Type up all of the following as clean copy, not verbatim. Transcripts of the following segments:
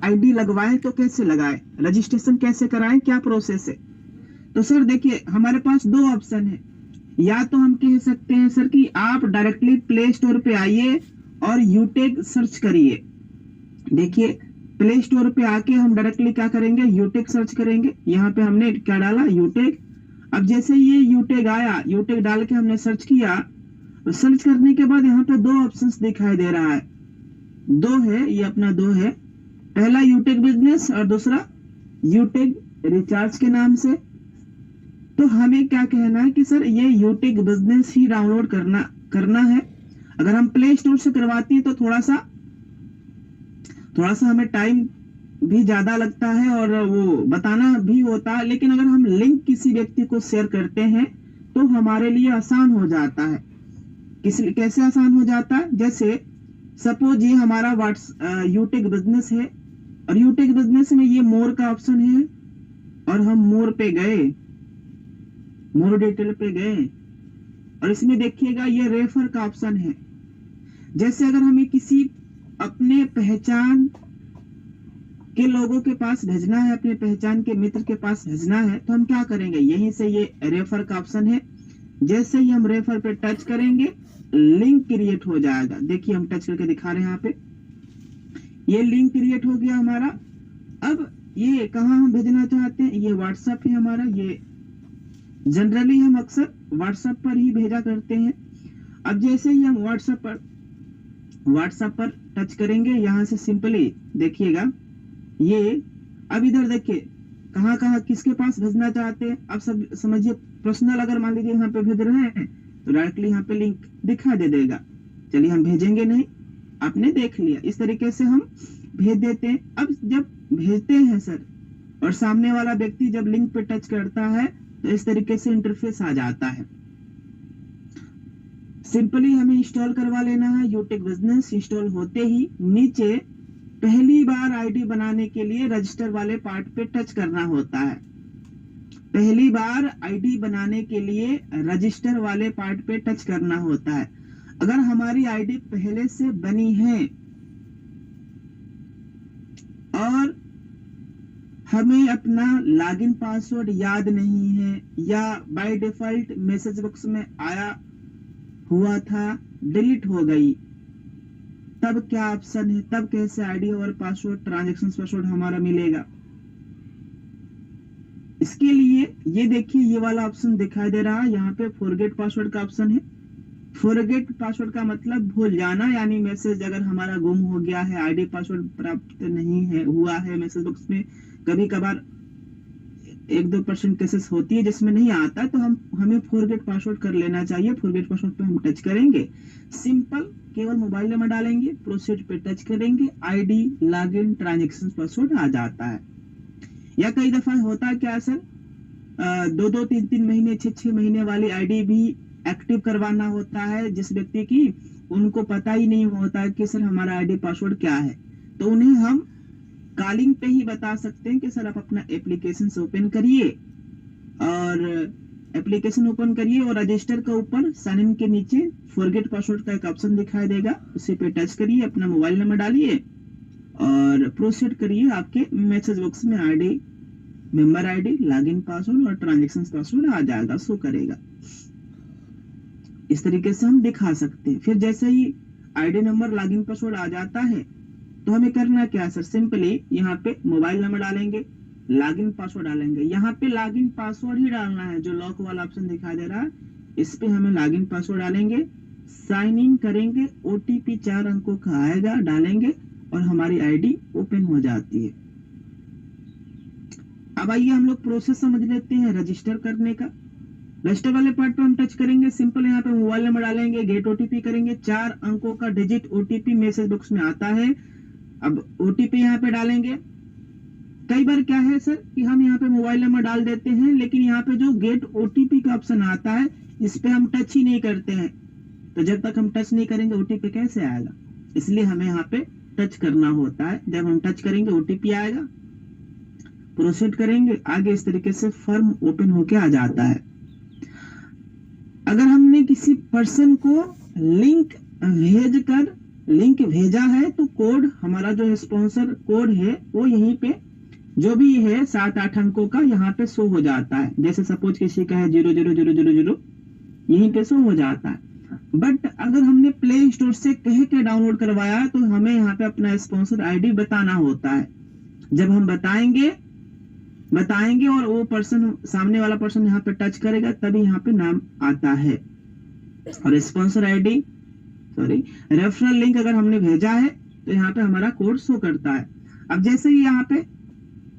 ID लगवाएं तो कैसे लगाएं, रजिस्ट्रेशन कैसे कराएं, क्या प्रोसेस है। तो सर देखिए हमारे पास दो ऑप्शन है। या तो हम कह सकते हैं सर कि आप डायरेक्टली प्ले स्टोर पे आइए और यूटेक सर्च करिए। देखिए प्ले स्टोर पे आके हम डायरेक्टली क्या करेंगे, यूटेक सर्च करेंगे। यहाँ पे हमने क्या डाला, यूटेक। अब जैसे ये यूटेक आया, यूटेक डाल के हमने सर्च किया। सर्च करने के बाद यहाँ पे दो ऑप्शंस दिखाई दे रहा है, दो है, ये अपना दो है। पहला यूटेक बिजनेस और दूसरा यूटेक रिचार्ज के नाम से। तो हमें क्या कहना है कि सर ये यूटेक बिजनेस ही डाउनलोड करना है। अगर हम प्ले स्टोर से करवाते हैं तो थोड़ा सा हमें टाइम भी ज्यादा लगता है और वो बताना भी होता है, लेकिन अगर हम लिंक किसी व्यक्ति को शेयर करते हैं तो हमारे लिए आसान हो जाता है। कैसे आसान हो जाता है, जैसे सपोज ये हमारा यूटेक बिजनेस है और यूटेक बिजनेस में ये मोर का ऑप्शन है और हम मोर पे गए, मोर डिटेल पे गए और इसमें देखिएगा ये रेफर का ऑप्शन है। जैसे अगर हमें किसी अपने पहचान के लोगों के पास भेजना है, अपने पहचान के मित्र के पास भेजना है, तो हम क्या करेंगे, यहीं से ये रेफर का ऑप्शन है। जैसे ही हम रेफर पे टच करेंगे लिंक क्रिएट हो जाएगा। देखिए हम टच करके दिखा रहे हैं, यहाँ पे ये लिंक क्रिएट हो गया हमारा। अब ये कहाँ हम भेजना चाहते हैं, ये व्हाट्सएप है हमारा। ये जनरली हम अक्सर व्हाट्सएप पर ही भेजा करते हैं। अब जैसे ही हम व्हाट्सएप पर टच करेंगे, यहाँ से सिंपली देखिएगा ये, अब इधर देखिए कहाँ कहाँ किसके पास भेजना चाहते हैं। अब सब समझिए, पर्सनल अगर मान लीजिए यहाँ पे भेज रहे हैं तो डायरेक्टली यहाँ पे लिंक दिखा दे देगा। चलिए हम भेजेंगे नहीं, आपने देख लिया। इस तरीके से हम भेज देते हैं। अब जब भेजते हैं सर और सामने वाला व्यक्ति जब लिंक पे टच करता है तो इस तरीके से इंटरफेस आ जाता है। सिंपली हमें इंस्टॉल करवा लेना है यूटेक बिजनेस। इंस्टॉल होते ही नीचे पहली बार आईडी बनाने के लिए रजिस्टर वाले पार्ट पे टच करना होता है। पहली बार आईडी बनाने के लिए रजिस्टर वाले पार्ट पे टच करना होता है। अगर हमारी आईडी पहले से बनी है और हमें अपना लॉगिन पासवर्ड याद नहीं है या बाय डिफॉल्ट मैसेज बॉक्स में आया हुआ था, डिलीट हो गई, तब क्या ऑप्शन है, तब कैसे आईडी और पासवर्ड, ट्रांजैक्शन पासवर्ड हमारा मिलेगा। इसके लिए ये देखिए ये वाला ऑप्शन दिखाई दे रहा है, यहाँ पे फॉरगेट पासवर्ड का ऑप्शन है। फॉरगेट पासवर्ड का मतलब भूल जाना, यानी मैसेज अगर हमारा गुम हो गया है, आईडी पासवर्ड प्राप्त नहीं है हुआ है मैसेज बॉक्स में, कभी कभार 1-2% केसेस होती है जिसमें नहीं आता, तो हमें फॉरगेट पासवर्ड कर लेना चाहिए। फॉरगेट पासवर्ड पे हम टच करेंगे, सिंपल केवल मोबाइल नंबर डालेंगे, प्रोसीड पे टच करेंगे, आईडी, लॉगिन, ट्रांजैक्शन पासवर्ड आ जाता है। या कई दफा होता है क्या सर, 2-2, 3-3 महीने, 6-6 महीने वाली आईडी भी एक्टिव करवाना होता है जिस व्यक्ति की, उनको पता ही नहीं होता है कि सर हमारा आईडी पासवर्ड क्या है। तो उन्हें हम कॉलिंग पे ही बता सकते हैं कि सर आप अपना एप्लीकेशन ओपन करिए और एप्लीकेशन ओपन करिए और रजिस्टर का ऊपर साइन इन के नीचे फॉरगेट पासवर्ड का एक ऑप्शन दिखाई देगा, उसी पे टच करिए, अपना मोबाइल नंबर डालिए और प्रोसीड करिए। आपके मैसेज बॉक्स में ID, member ID, login password और ट्रांजैक्शन पासवर्ड आ जाएगा, शो करेगा। इस तरीके से हम दिखा सकते हैं। फिर जैसे ही आईडी नंबर, लॉगिन पासवर्ड आ जाता है तो हमें करना क्या है सर, सिंपली यहाँ पे मोबाइल नंबर डालेंगे, लॉगिन पासवर्ड डालेंगे। यहाँ पे लॉगिन पासवर्ड ही डालना है, जो लॉक वाला ऑप्शन दिखाई दे रहा है इस पे हमें लॉगिन पासवर्ड डालेंगे, साइन इन करेंगे, ओटीपी 4 अंकों का आएगा, डालेंगे और हमारी आईडी ओपन हो जाती है। अब आइए हम लोग प्रोसेस समझ लेते हैं रजिस्टर करने का। रजिस्टर वाले पार्ट पे हम टच करेंगे, सिंपल यहाँ पे मोबाइल नंबर डालेंगे, गेट ओटीपी करेंगे, 4 अंकों का डिजिट ओटीपी मैसेज बॉक्स में आता है। अब ओटीपी यहाँ पे डालेंगे। कई बार क्या है सर कि हम यहाँ पे मोबाइल नंबर डाल देते हैं, लेकिन यहाँ पे जो गेट ओटीपी का ऑप्शन आता है इस पे हम टच ही नहीं करते हैं, तो जब तक हम टच नहीं करेंगे ओटीपी कैसे आएगा, इसलिए हमें यहाँ पे टच करना होता है। जब हम टच करेंगे ओटीपी आएगा, प्रोसीड करेंगे आगे, इस तरीके से फॉर्म ओपन होके आ जाता है। अगर हमने किसी पर्सन को लिंक भेजकर लिंक भेजा है तो कोड, हमारा जो स्पॉन्सर कोड है वो यहीं पे जो भी है 7-8 अंकों का यहाँ पे शो हो जाता है। जैसे सपोज किसी का है 00000, यहीं पे शो हो जाता है। बट अगर हमने प्ले स्टोर से कह के डाउनलोड करवाया है तो हमें यहाँ पे अपना स्पॉन्सर आईडी बताना होता है। जब हम बताएंगे और वो पर्सन, सामने वाला पर्सन यहाँ पे टच करेगा तभी यहाँ पे नाम आता है। और sponsor ID, sorry, referral link अगर हमने भेजा है तो यहाँ पे हमारा कोड शो करता है। अब जैसे ही यहाँ पे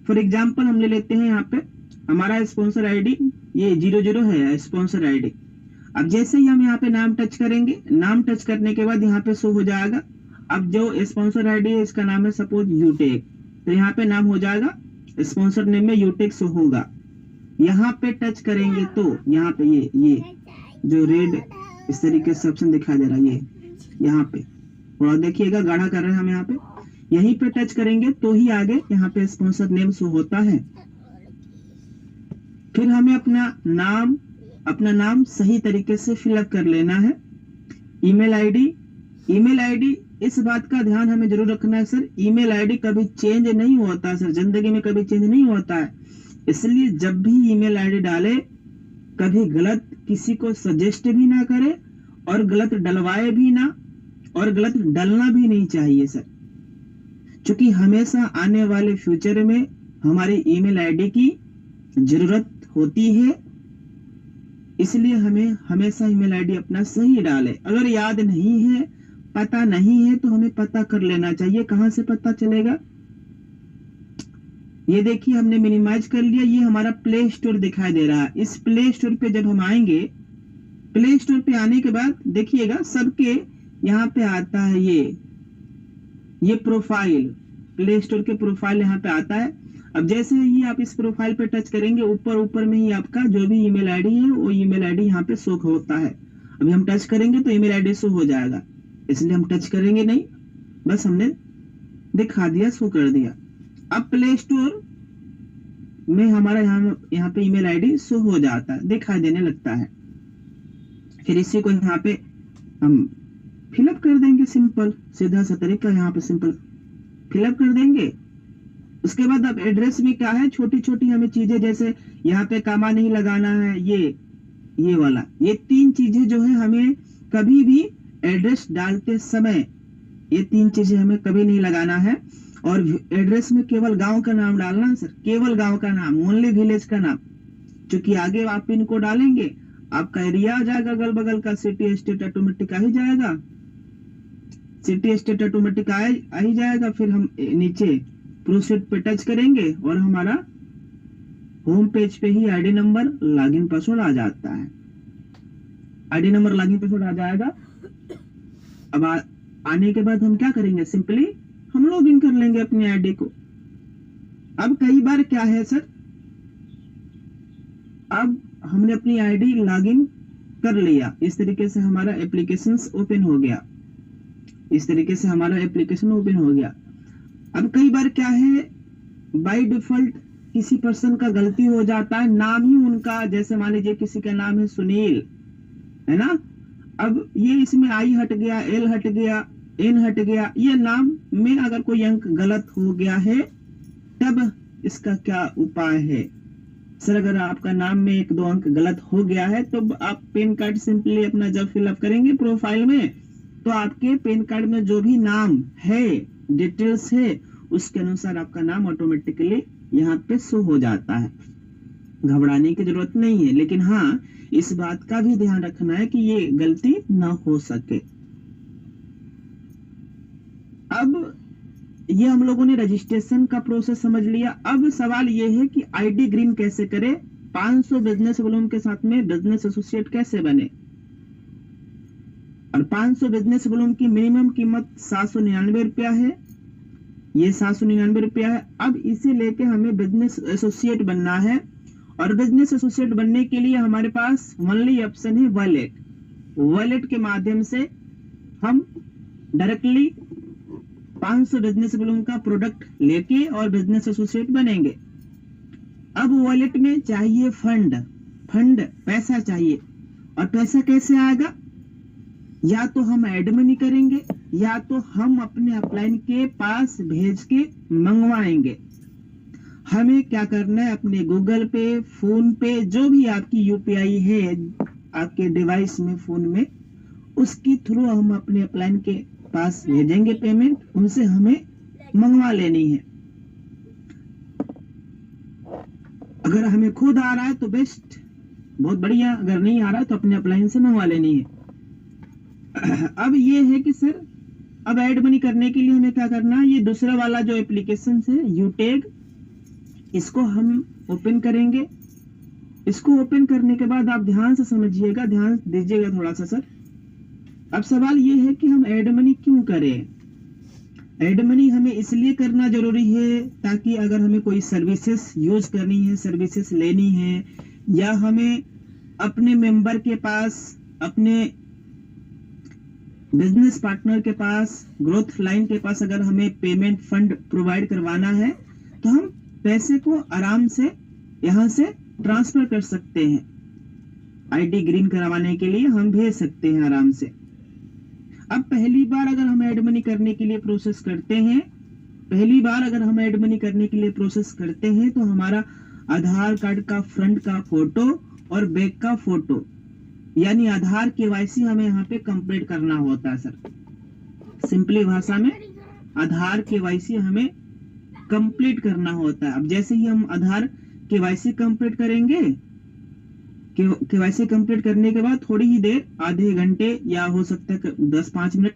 फॉर एग्जाम्पल हम ले लेते हैं, यहाँ पे हमारा स्पॉन्सर आईडी ये 00 है स्पॉन्सर आईडी। अब जैसे ही हम यहाँ पे नाम टच करेंगे, नाम टच करने के बाद यहाँ पे शो हो जाएगा। अब जो स्पॉन्सर आईडी है इसका नाम है सपोज यूटेक, तो यहाँ पे नाम हो जाएगा, स्पॉन्सर नेम में यूटेक शो होगा। यहाँ पे टच करेंगे तो यहाँ पे ये जो रेड इस तरीके से ऑप्शन दिखाई दे रहा है, ये यहाँ पे थोड़ा देखिएगा, गाढ़ा कर रहे हैं हम यहाँ पे, यहीं पे टच करेंगे तो ही आगे यहाँ पे स्पॉन्सर नेम शो होता है। फिर हमें अपना नाम सही तरीके से फिलअप कर लेना है। ईमेल आईडी इस बात का ध्यान हमें जरूर रखना है सर, ईमेल आईडी कभी चेंज नहीं होता सर, जिंदगी में कभी चेंज नहीं होता है। इसलिए जब भी ईमेल आईडी डाले कभी गलत किसी को सजेस्ट भी ना करे और गलत डलवाए भी ना, और गलत डलना भी नहीं चाहिए सर, क्योंकि हमेशा आने वाले फ्यूचर में हमारी ईमेल आईडी की जरूरत होती है। इसलिए हमें हमेशा ईमेल आईडी अपना सही डाले। अगर याद नहीं है, पता नहीं है तो हमें पता कर लेना चाहिए। कहां से पता चलेगा? ये देखिए हमने मिनिमाइज कर लिया, ये हमारा प्ले स्टोर दिखाई दे रहा है। इस प्ले स्टोर पे जब हम आएंगे, प्ले स्टोर पे आने के बाद देखिएगा सबके यहाँ पे आता है ये प्रोफाइल, प्ले स्टोर के प्रोफाइल यहाँ पे आता है। अब जैसे ही आप इस प्रोफाइल पे टच करेंगे, ऊपर में ही आपका जो भी ईमेल आईडी है वो ईमेल आईडी यहाँ पे शो होता है। अभी हम टच करेंगे तो ईमेल आईडी शो हो जाएगा, इसलिए हम टच करेंगे नहीं, बस हमने दिखा दिया, शो कर दिया। अब प्ले स्टोर में हमारा यहाँ पे ईमेल आईडी शो हो जाता है, दिखाई देने लगता है। फिर इसी को यहाँ पे हम फिलअप कर देंगे, सिंपल सीधा सा तरीका, यहाँ पे सिंपल फिलअप कर देंगे। उसके बाद अब एड्रेस में क्या है, छोटी छोटी हमें चीजें, जैसे यहाँ पे कामा नहीं लगाना है, ये वाला, ये 3 चीजें जो है हमें कभी भी एड्रेस डालते समय ये 3 चीजें हमें कभी नहीं लगाना है। और एड्रेस में केवल गांव का नाम डालना है सर, केवल गांव का नाम, ओनली विलेज का नाम, क्योंकि आगे आप पिन कोड डालेंगे आपका एरिया आ जाएगा, अगल बगल का सिटी स्टेट ऑटोमेटिक आ ही जाएगा, सिटी स्टेट ऑटोमेटिक आ ही जाएगा। फिर हम नीचे प्रोसीड पे टच करेंगे और हमारा होम पेज पे ही आईडी नंबर लॉगिन पासवर्ड आ जाता है, आईडी नंबर लॉगिन पासवर्ड आ जाएगा। अब आने के बाद हम क्या करेंगे, सिंपली हम लॉगिन कर लेंगे अपनी आईडी को। अब कई बार क्या है सर, अब हमने अपनी आईडी लॉगिन कर लिया, इस तरीके से हमारा एप्लीकेशन ओपन हो गया, इस तरीके से हमारा एप्लीकेशन ओपन हो गया। अब कई बार क्या है, बाय डिफॉल्ट किसी पर्सन का गलती हो जाता है, नाम ही उनका, जैसे मान लीजिए किसी का नाम है सुनील, है ना, अब ये इसमें आई हट गया, एल हट गया, एन हट गया, ये नाम में अगर कोई अंक गलत हो गया है तब इसका क्या उपाय है सर? अगर आपका नाम में 1-2 अंक गलत हो गया है तो आप पैन कार्ड सिंपली अपना जब फिलअप करेंगे प्रोफाइल में, तो आपके पैन कार्ड में जो भी नाम है, डिटेल्स है, उसके अनुसार आपका नाम ऑटोमेटिकली यहाँ पे शो हो जाता है। घबराने की जरूरत नहीं है, लेकिन हाँ इस बात का भी ध्यान रखना है कि ये गलती ना हो सके। अब ये हम लोगों ने रजिस्ट्रेशन का प्रोसेस समझ लिया। अब सवाल ये है कि आईडी ग्रीन कैसे करें, 500 बिजनेस वॉल्यूम के साथ में बिजनेस एसोसिएट कैसे बने। और 500 बिजनेस वॉल्यूम की मिनिमम कीमत 799 रुपया है, ये 799 रुपया है। अब इसे लेके हमें बिजनेस एसोसिएट बनना है, और बिजनेस एसोसिएट बनने के लिए हमारे पास ओनली ऑप्शन है वॉलेट। वॉलेट के माध्यम से हम डायरेक्टली 500 बिजनेस वॉल्यूम का प्रोडक्ट लेके और बिजनेस एसोसिएट बनेंगे। अब वॉलेट में चाहिए फंड, पैसा चाहिए। और पैसा कैसे आएगा, या तो हम एड मनी करेंगे या तो हम अपने अपलाइन के पास भेज के मंगवाएंगे। हमें क्या करना है, अपने गूगल पे, फोन पे, जो भी आपकी यूपीआई है आपके डिवाइस में, फोन में, उसके थ्रू हम अपने अपलाइन के पास भेजेंगे पेमेंट, उनसे हमें मंगवा लेनी है। अगर हमें खुद आ रहा है तो बेस्ट, बहुत बढ़िया, अगर नहीं आ रहा है तो अपने अपलाइन से मंगवा लेनी है। अब ये है कि सर अब ऐड मनी करने के लिए हमें क्या करना है, ये दूसरा वाला जो एप्लीकेशन है यूटेग, इसको हम ओपन करेंगे। इसको ओपन करने के बाद आप ध्यान से समझिएगा, ध्यान दीजिएगा थोड़ा सा सर। अब सवाल ये है कि हम ऐड मनी क्यों करें। ऐड मनी हमें इसलिए करना जरूरी है ताकि अगर हमें कोई सर्विसेज यूज करनी है, सर्विसेज लेनी है, या हमें अपने मेंबर के पास, अपने बिजनेस पार्टनर के पास, ग्रोथ लाइन के पास अगर हमें पेमेंट फंड प्रोवाइड करवाना है तो हम पैसे को आराम से यहां से ट्रांसफर कर सकते हैं। आईडी ग्रीन करवाने के लिए हम भेज सकते हैं आराम से। अब पहली बार अगर हम ऐड मनी करने के लिए प्रोसेस करते हैं, पहली बार अगर हम ऐड मनी करने के लिए प्रोसेस करते हैं तो हमारा आधार कार्ड का फ्रंट का फोटो और बैक का फोटो, यानी आधार केवाईसी हमें यहाँ पे कंप्लीट करना होता है सर। सिंपली भाषा में आधार केवाईसी हमें कंप्लीट करना होता है। अब जैसे ही हम आधार केवाईसी कंप्लीट करेंगे, केवाईसी कंप्लीट करने के बाद थोड़ी ही देर, आधे घंटे या हो सकता है 10-5 मिनट